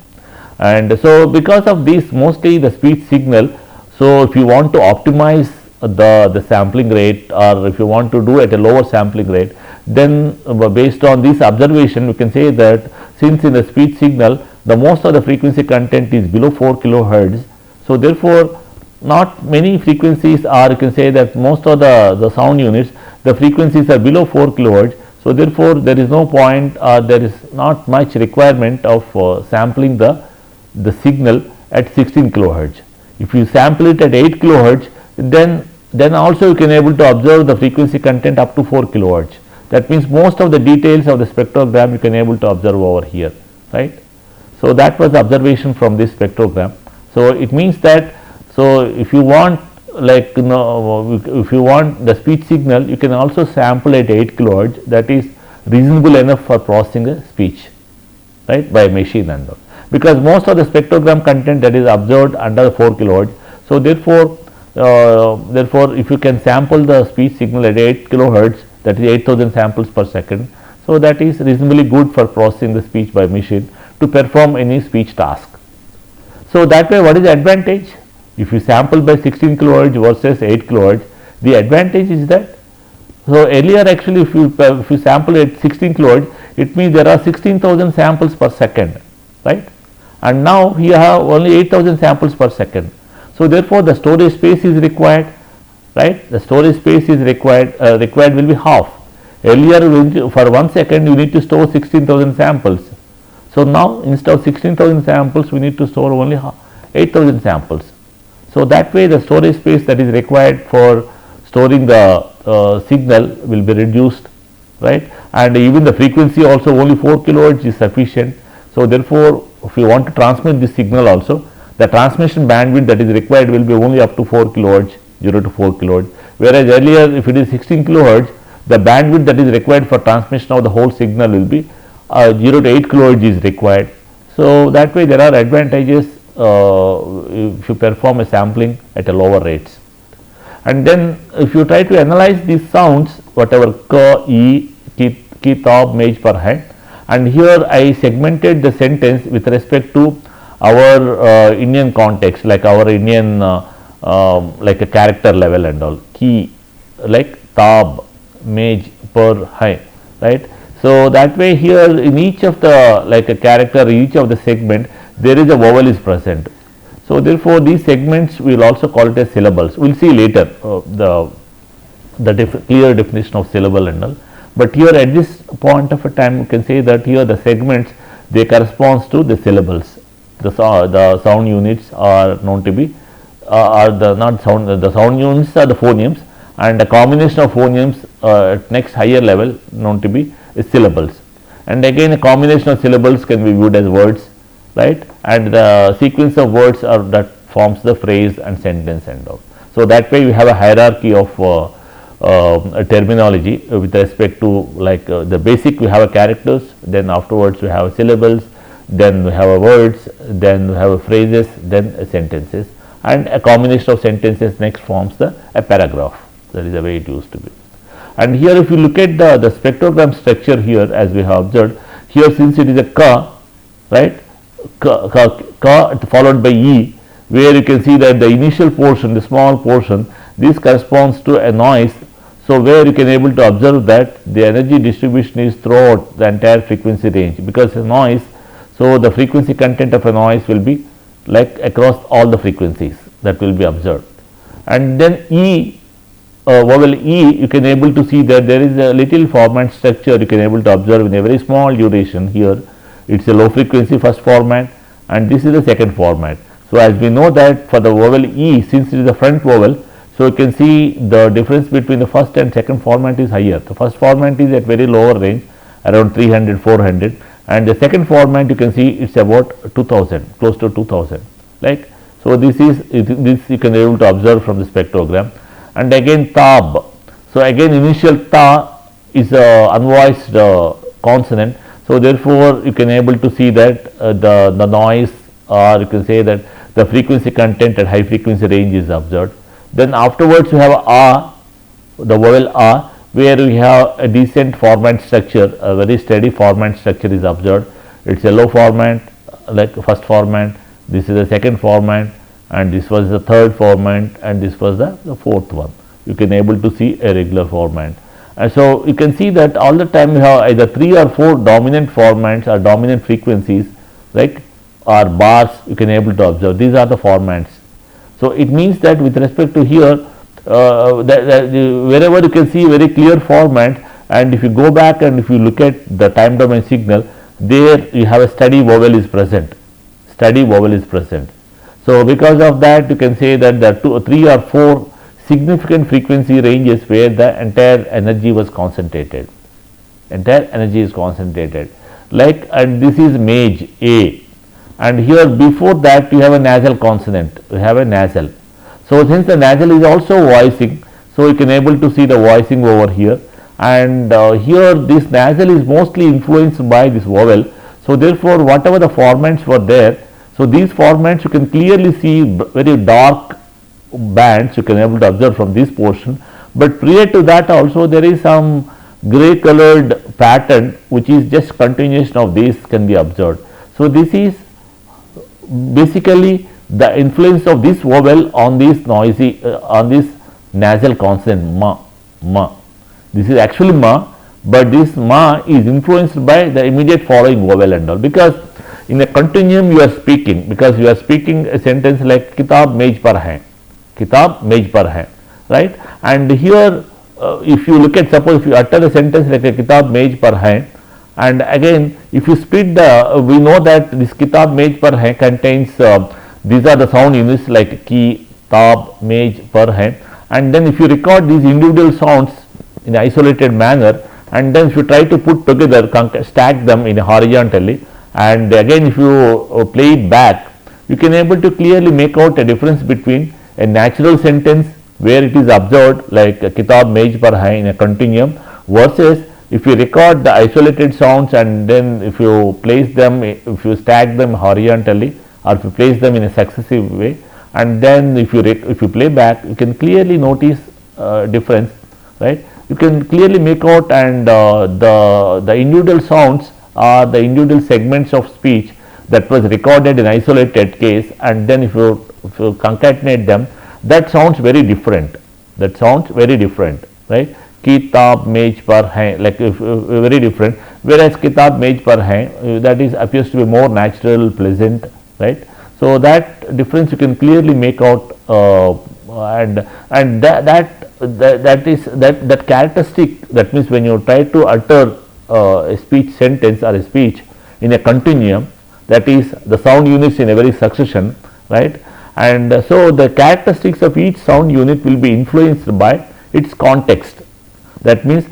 And so because of this, mostly the speech signal, so if you want to optimize the sampling rate, or if you want to do at a lower sampling rate, then based on this observation we can say that since in the speech signal the most of the frequency content is below 4 kilohertz, so therefore not many frequencies, or you can say that most of the sound units, the frequencies are below 4 kilohertz. So therefore there is no point, or there is not much requirement of sampling the signal at 16 kilohertz. If you sample it at 8 kilohertz, then also you can able to observe the frequency content up to 4 kilohertz. That means most of the details of the spectrogram you can able to observe over here, right. So that was the observation from this spectrogram. So it means that, so if you want, like, if you want the speech signal, you can also sample at 8 kilohertz, that is reasonable enough for processing a speech, right, by machine and all, because most of the spectrogram content that is observed under 4 kilohertz. So therefore if you can sample the speech signal at 8 kilohertz, that is 8000 samples per second, so that is reasonably good for processing the speech by machine to perform any speech task. So that way, what is the advantage? If you sample by 16 kilohertz versus 8 kilohertz, the advantage is that, so earlier actually if you sample at 16 kilohertz, it means there are 16,000 samples per second, right, and now you have only 8,000 samples per second. So therefore the storage space is required, right, the storage space is required will be half. Earlier for 1 second you need to store 16,000 samples. So now instead of 16,000 samples we need to store only 8,000 samples. So that way the storage space that is required for storing the signal will be reduced, right, and even the frequency also only 4 kilohertz is sufficient. So therefore if you want to transmit this signal also, the transmission bandwidth that is required will be only up to 4 kilohertz, 0 to 4 kilohertz, whereas earlier if it is 16 kilohertz, the bandwidth that is required for transmission of the whole signal will be 0 to 8 kilohertz is required. So that way there are advantages if you perform a sampling at a lower rates. And then if you try to analyze these sounds, whatever k, e, ki, tab, mage per hand, and here I segmented the sentence with respect to our Indian context, like our Indian like a character level and all, ki, like tab, mage, per, hai, right. So that way here in each of the, like a character, each of the segment there is a vowel is present. So therefore, these segments we will also call it as syllables. We will see later the clear definition of syllable and all. But here at this point of a time, you can say that here the segments, they corresponds to the syllables. The sound units are known to be are the sound units are the phonemes, and the combination of phonemes at next higher level known to be syllables. And again, a combination of syllables can be viewed as words, right? And the sequence of words are that forms the phrase and sentence and all. So that way we have a hierarchy of a terminology with respect to like the basic, we have a characters, then afterwards we have syllables, then we have a words, then we have a phrases, then a sentences, and a combination of sentences next forms a paragraph. That is the way it used to be. And here if you look at the spectrogram structure here, as we have observed here, since it is a ka, right, ka followed by e, where you can see that the initial portion, the small portion, this corresponds to a noise. So where you can able to observe that the energy distribution is throughout the entire frequency range, because a noise, so the frequency content of a noise will be like across all the frequencies that will be observed. And then E, vowel E, you can able to see that there is a little format structure you can able to observe in a very small duration. Here it is a low frequency first format, and this is the second format. So as we know that for the vowel E, since it is the front vowel, so you can see the difference between the first and second format is higher. The first format is at very lower range, around 300, 400, and the second format you can see it's about 2000, close to 2000. Like, so this you can able to observe from the spectrogram. And again tab. So again initial ta is a unvoiced consonant. So therefore you can able to see that the noise, or you can say that the frequency content at high frequency range is observed. Then afterwards you have a, the vowel a, where we have a decent format structure, a very steady format structure is observed. It's a low format, like first format, this is the second format, and this was the third format, and this was the fourth one. You can able to see a regular format. And so you can see that all the time you have either 3 or 4 dominant formats or dominant frequencies, like or bars you can able to observe. These are the formats. So it means that with respect to here, wherever you can see very clear format, and if you go back and if you look at the time domain signal, there you have a steady vowel is present. Steady vowel is present. So because of that, you can say that the 2, 3 or 4 significant frequency ranges where the entire energy was concentrated. Entire energy is concentrated. Like, and this is maj A. And here before that you have a nasal consonant, you have a nasal. So since the nasal is also voicing, so you can able to see the voicing over here, and here this nasal is mostly influenced by this vowel. So therefore whatever the formats were there, so these formats you can clearly see very dark bands you can able to observe from this portion, but prior to that also there is some grey colored pattern which is just continuation of this can be observed. So this is basically the influence of this vowel on this noisy on this nasal consonant ma. This is actually ma, but this ma is influenced by the immediate following vowel and all, because in a continuum you are speaking, because you are speaking a sentence like kitab mej par hai, kitab mej par hai, right? And here if you look at, suppose if you utter a sentence like a kitab mej par hai, and again if you split the, we know that this kitab mej par hai contains these are the sound units like ki, tab, mej, par hai, and then if you record these individual sounds in an isolated manner, and then if you try to put together, stack them in horizontally, and again if you play it back, you can able to clearly make out a difference between a natural sentence where it is observed like kitab mej par hai in a continuum, versus if you record the isolated sounds and then if you place them, if you stack them horizontally, or if you place them in a successive way, and then if you play back, you can clearly notice difference, right? You can clearly make out, and the individual sounds are the individual segments of speech that was recorded in isolated case, and then if you concatenate them, that sounds very different. That sounds very different, right? Kitab mej par hai, like very different. Whereas kitab mej par hai, that is appears to be more natural, pleasant, right? So that difference you can clearly make out, and that characteristic, that means when you try to utter a speech sentence or a speech in a continuum, that is the sound units in a very succession, right? And so the characteristics of each sound unit will be influenced by its context. That means,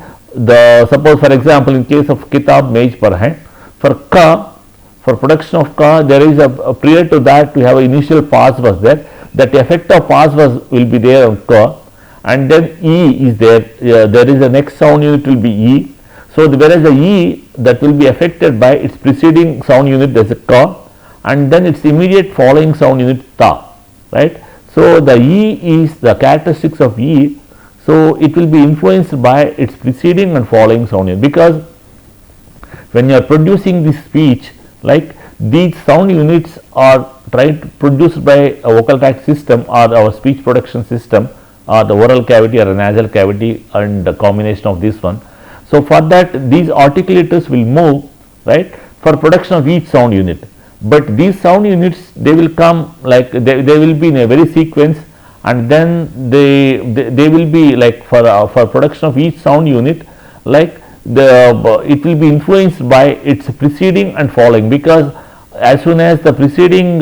suppose for example in case of kitab mej par hai, for ka, for production of ka, there is a prior to that we have an initial pause was there, that effect of pause was will be there on ka, and then e is there, there is a next sound unit will be e. So whereas the e that will be affected by its preceding sound unit, there is a ka, and then its immediate following sound unit ta, right. So the e is the characteristics of e, so it will be influenced by its preceding and following sound unit, because when you are producing this speech, like these sound units are tried to produced by a vocal tract system or our speech production system, or the oral cavity or a nasal cavity, and the combination of this one. So for that these articulators will move, right, for production of each sound unit, but these sound units, they will come like they will be in a very sequence, and then they will be like for production of each sound unit, like it will be influenced by its preceding and following, because as soon as the preceding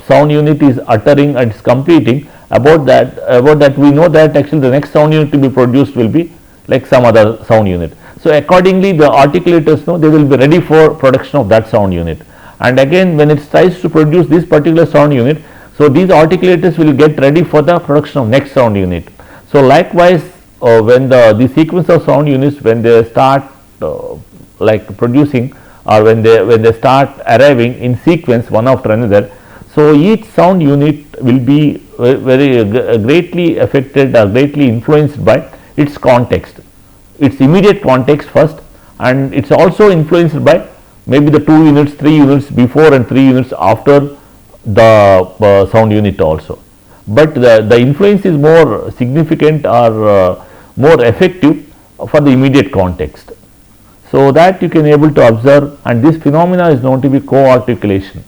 sound unit is uttering and is completing, about that we know that actually the next sound unit to be produced will be like some other sound unit. So accordingly the articulators know they will be ready for production of that sound unit, and again when it tries to produce this particular sound unit, so these articulators will get ready for the production of next sound unit. So likewise when the sequence of sound units, when they start like producing, or when they start arriving in sequence one after another, so each sound unit will be very greatly affected or greatly influenced by its context, its immediate context first, and it's also influenced by maybe the 2 units, 3 units before and 3 units after the sound unit also. But the influence is more significant or more effective for the immediate context. So that you can able to observe, and this phenomena is known to be co-articulation.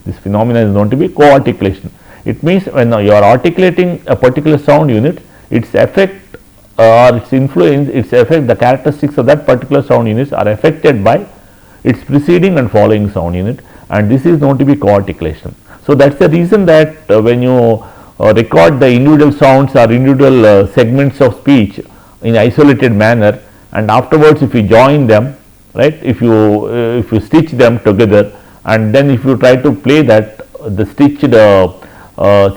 This phenomena is known to be co-articulation. It means when you are articulating a particular sound unit, its effect or its influence, its effect, the characteristics of that particular sound units are affected by its preceding and following sound unit, and this is known to be co-articulation. So that's the reason that when you record the individual sounds or individual segments of speech in isolated manner, and afterwards if you join them, right, if you stitch them together, and then if you try to play that the stitched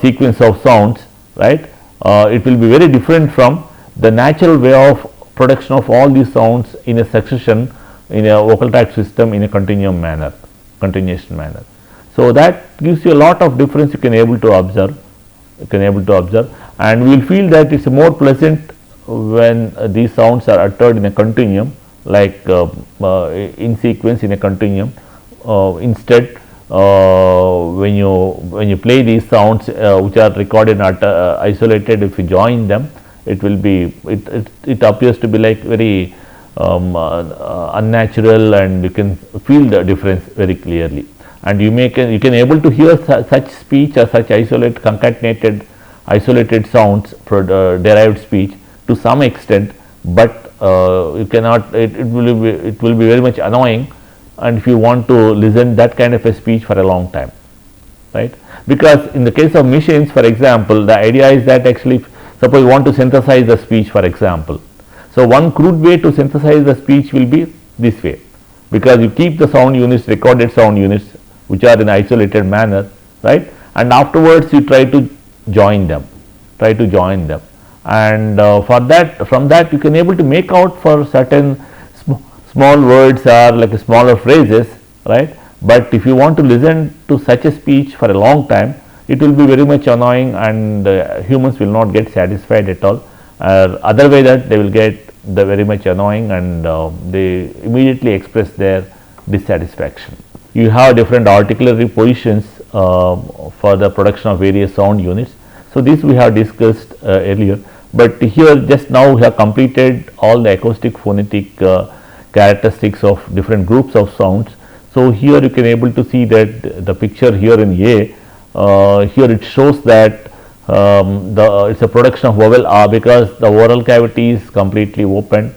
sequence of sounds, right, it will be very different from the natural way of production of all these sounds in a succession in a vocal tract system in a continuation manner. So that gives you a lot of difference you can able to observe, and we will feel that it's more pleasant when these sounds are uttered in a continuum, like in sequence in a continuum. Instead when you play these sounds which are recorded at isolated, if you join them, it will be it appears to be like very unnatural, and you can feel the difference very clearly, and you can able to hear such speech or such concatenated isolated sounds derived speech to some extent, but you cannot, it will be very much annoying, and if you want to listen that kind of a speech for a long time, right, because in the case of machines, for example, the idea is that actually suppose you want to synthesize the speech, for example, so one crude way to synthesize the speech will be this way, because you keep the sound units, recorded sound units which are in isolated manner, right, and afterwards you try to join them, and from that you can able to make out for certain small words or like smaller phrases, right, but if you want to listen to such a speech for a long time, it will be very much annoying, and humans will not get satisfied at all, other way that they will get the very much annoying, and they immediately express their dissatisfaction. You have different articulatory positions for the production of various sound units. So this we have discussed earlier, but here just now we have completed all the acoustic phonetic characteristics of different groups of sounds. So here you can able to see that the picture here in A, here it shows that it's a production of vowel R because the oral cavity is completely open.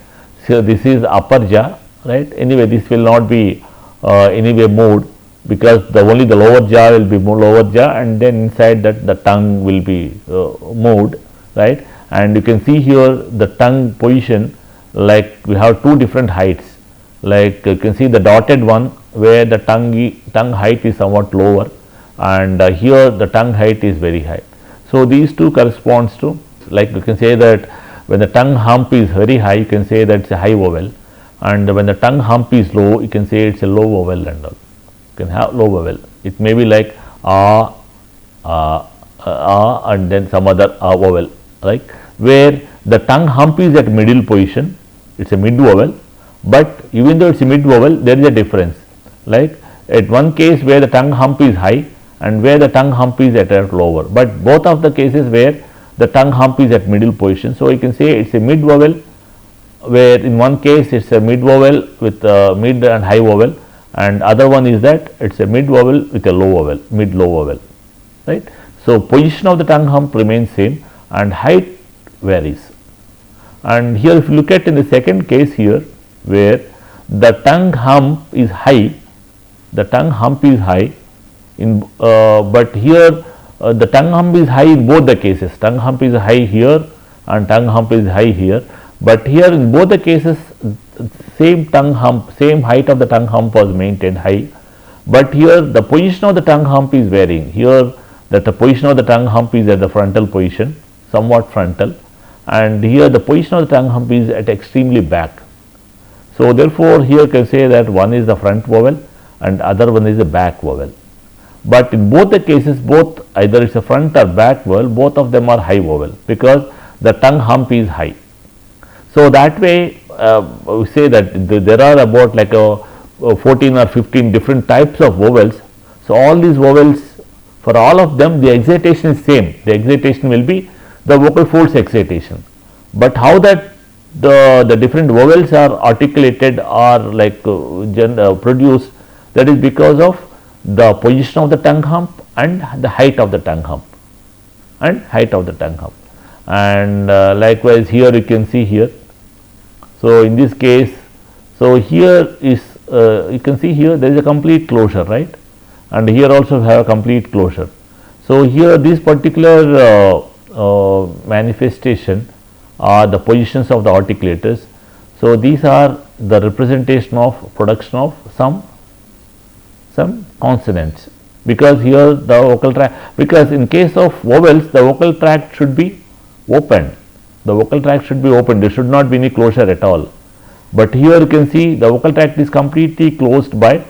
So this is upper jaw, right? Anyway, this will not be anyway moved because only the lower jaw will be lower jaw, and then inside that the tongue will be moved, right? And you can see here the tongue position, like we have two different heights, like you can see the dotted one where the tongue height is somewhat lower, and here the tongue height is very high. So these two corresponds to, like you can say that when the tongue hump is very high, you can say that it's a high vowel, and when the tongue hump is low, you can say it's a low vowel and all. You can have low vowel. It may be like and then some other vowel, like where the tongue hump is at middle position, it's a mid vowel, but even though it's a mid vowel, there is a difference. Like at one case where the tongue hump is high and where the tongue hump is at a lower, but both of the cases where the tongue hump is at middle position. So you can say it's a mid vowel, where in one case it's a mid vowel with mid and high vowel, and other one is that it's a mid vowel with a low vowel, mid low vowel, right? So position of the tongue hump remains same and height varies. And here if you look at in the second case here, where the tongue hump is high, the tongue hump is high in but here the tongue hump is high in both the cases. Tongue hump is high here and tongue hump is high here, but here in both the cases same tongue hump, same height of the tongue hump was maintained high, but here the position of the tongue hump is varying. Here that the position of the tongue hump is at the frontal position, somewhat frontal, and here the position of the tongue hump is at extremely back. So therefore here you can say that one is the front vowel and other one is the back vowel. But in both the cases, both either it's a front or back vowel, both of them are high vowel because the tongue hump is high. So that way we say that there are about like 14 or 15 different types of vowels. So all these vowels, for all of them the excitation is same. The excitation will be the vocal folds excitation, but how that the different vowels are articulated or like produced, that is because of the position of the tongue hump and the height of the tongue hump and likewise here you can see here. So in this case, so here is you can see here there is a complete closure, right, and here also have a complete closure. So here this particular manifestation are the positions of the articulators. So these are the representation of production of some consonants, because here the vocal tract, because in case of vowels the vocal tract should be open, there should not be any closure at all, but here you can see the vocal tract is completely closed by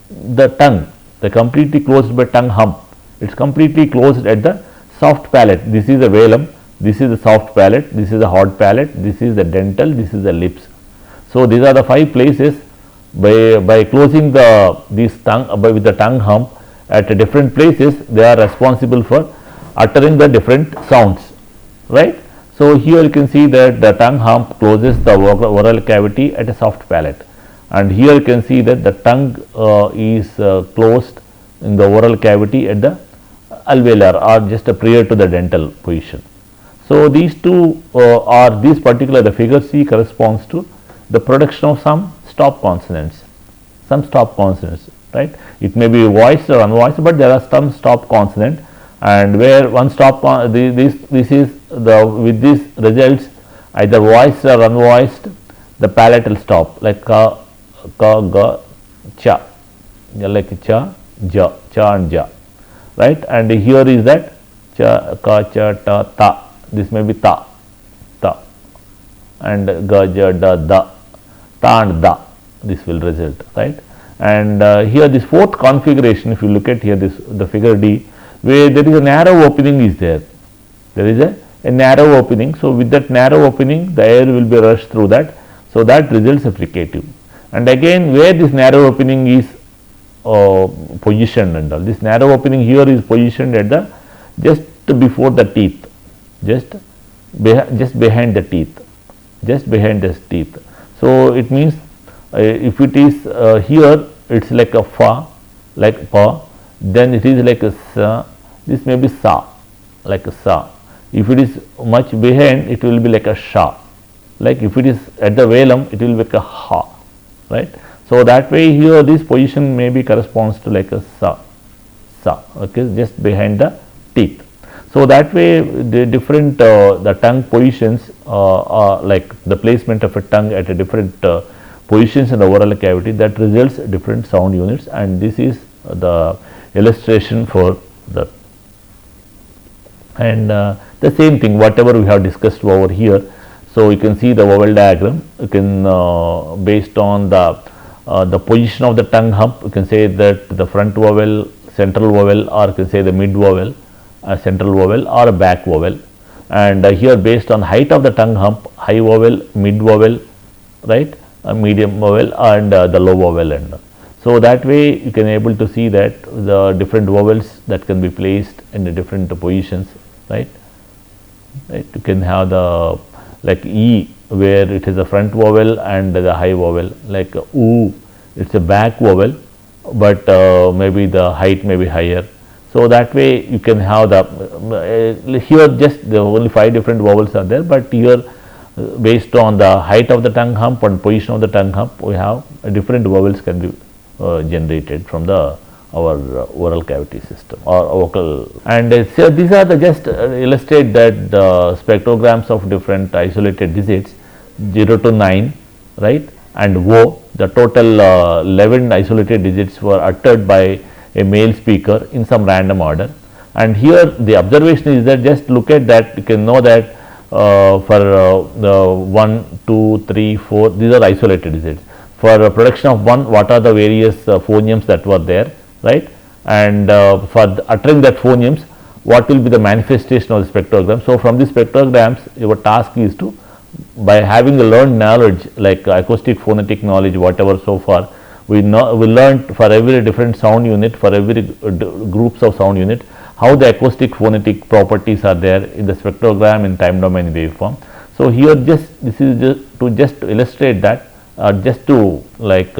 the tongue, completely closed by tongue hump. It's completely closed at the soft palate. This is the velum, this is the soft palate, this is the hard palate, this is the dental, this is the lips. So these are the 5 places. By closing this tongue with the tongue hump at different places, they are responsible for uttering the different sounds, right? So here you can see that the tongue hump closes the oral cavity at a soft palate, and here you can see that the tongue is closed in the oral cavity at the alveolar or just prior to the dental position. So these two this particular, the figure C corresponds to the production of some stop consonants, right? It may be voiced or unvoiced, but there are some stop consonant, and where one stop this is the, with this results either voiced or unvoiced, the palatal stop, like ka, ga, cha, like cha, ja, cha and ja, right? And here is that cha, ka, cha, ta, ta. This may be ta, and ga, ja, da, da, ta and da. This will result, right? And here this fourth configuration, if you look at here the figure D, where there is a narrow opening is there. There is a narrow opening. So with that narrow opening, the air will be rushed through that. So that results a fricative. And again, where this narrow opening is positioned and all, this narrow opening here is positioned at the just before the teeth, just behind the teeth, So it means if it is here, it's like a fa, like pa. then it is like a sa, this may be sa, like a sa. If it is much behind, it will be like a sha. Like if it is at the velum, it will be like a ha, right. So that way here this position maybe corresponds to like a sa, okay, just behind the teeth. So that way the different the tongue positions are like the placement of a tongue at a different positions in the oral cavity, that results different sound units, and this is the illustration for that. And the same thing whatever we have discussed over here. So you can see the vowel diagram, you can based on the position of the tongue hump, you can say that the front vowel, central vowel, or you can say the mid vowel, central vowel or a back vowel. And here based on height of the tongue hump, high vowel, mid vowel, right, medium vowel and the low vowel end. So that way you can able to see that the different vowels that can be placed in the different positions, right. You can have the like E, where it is a front vowel and the high vowel, like U, it's a back vowel, but maybe the height may be higher. So that way you can have the here just the only 5 different vowels are there, but here based on the height of the tongue hump and position of the tongue hump, we have different vowels can be generated from the our oral cavity system or vocal. And so these are the just illustrate that the spectrograms of different isolated digits 0 to 9, right, and O, the total 11 isolated digits were uttered by a male speaker in some random order. And here the observation is that just look at that, you can know that for the 1, 2, 3, 4, these are isolated digits. For production of 1, what are the various phonemes that were there, right, and for uttering that phonemes, what will be the manifestation of the spectrogram. So from these spectrograms, your task is to, by having the learned knowledge like acoustic phonetic knowledge, whatever so far we learned for every different sound unit, for every groups of sound unit, how the acoustic phonetic properties are there in the spectrogram in time domain waveform. So here just this is just to illustrate that, just to like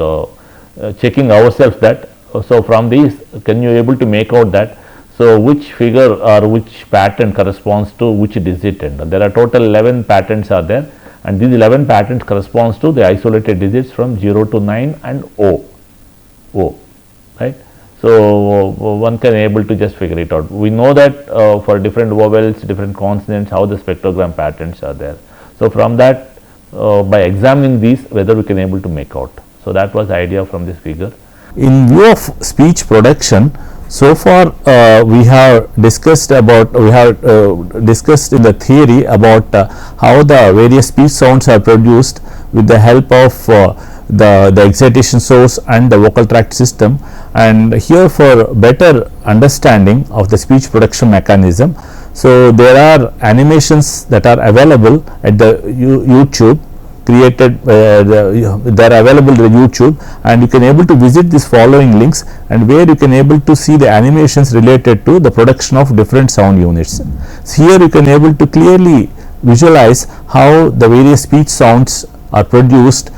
checking ourselves that. So from these, can you able to make out that, so which figure or which pattern corresponds to which digit, and there are total 11 patterns are there, and these 11 patterns corresponds to the isolated digits from 0 to 9 and O, right. So one can able to just figure it out. We know that for different vowels, different consonants, how the spectrogram patterns are there. So from that, by examining these, whether we can able to make out. So that was the idea from this figure. In view of speech production, so far we have discussed about, discussed in the theory about how the various speech sounds are produced with the help of the excitation source and the vocal tract system. And here, for better understanding of the speech production mechanism, so there are animations that are available at the YouTube, created they are available to the YouTube, and you can able to visit these following links, and where you can able to see the animations related to the production of different sound units. So here you can able to clearly visualize how the various speech sounds are produced,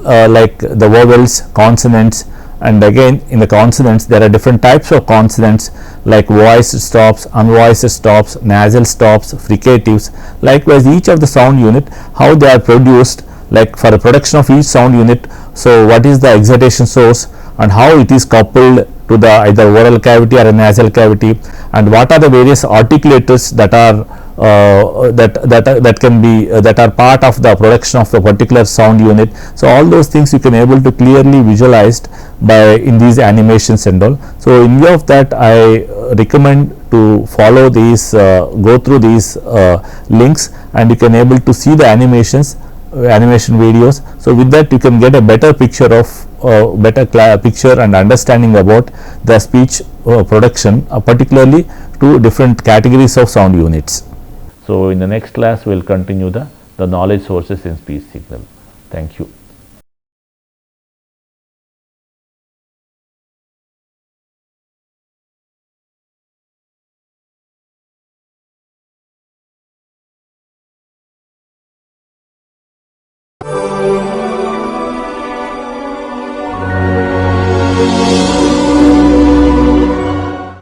like the vowels, consonants, and again in the consonants there are different types of consonants like voiced stops, unvoiced stops, nasal stops, fricatives. Likewise, each of the sound unit, how they are produced, like for the production of each sound unit, so what is the excitation source and how it is coupled to the either oral cavity or a nasal cavity, and what are the various articulators that are that can be that are part of the production of the particular sound unit. So all those things you can able to clearly visualized by in these animations and all. So in view of that, I recommend to follow these go through these links, and you can able to see the animation videos. So with that you can get a better picture of picture and understanding about the speech production, particularly to different categories of sound units. So in the next class we will continue the knowledge sources in speech signal. Thank you.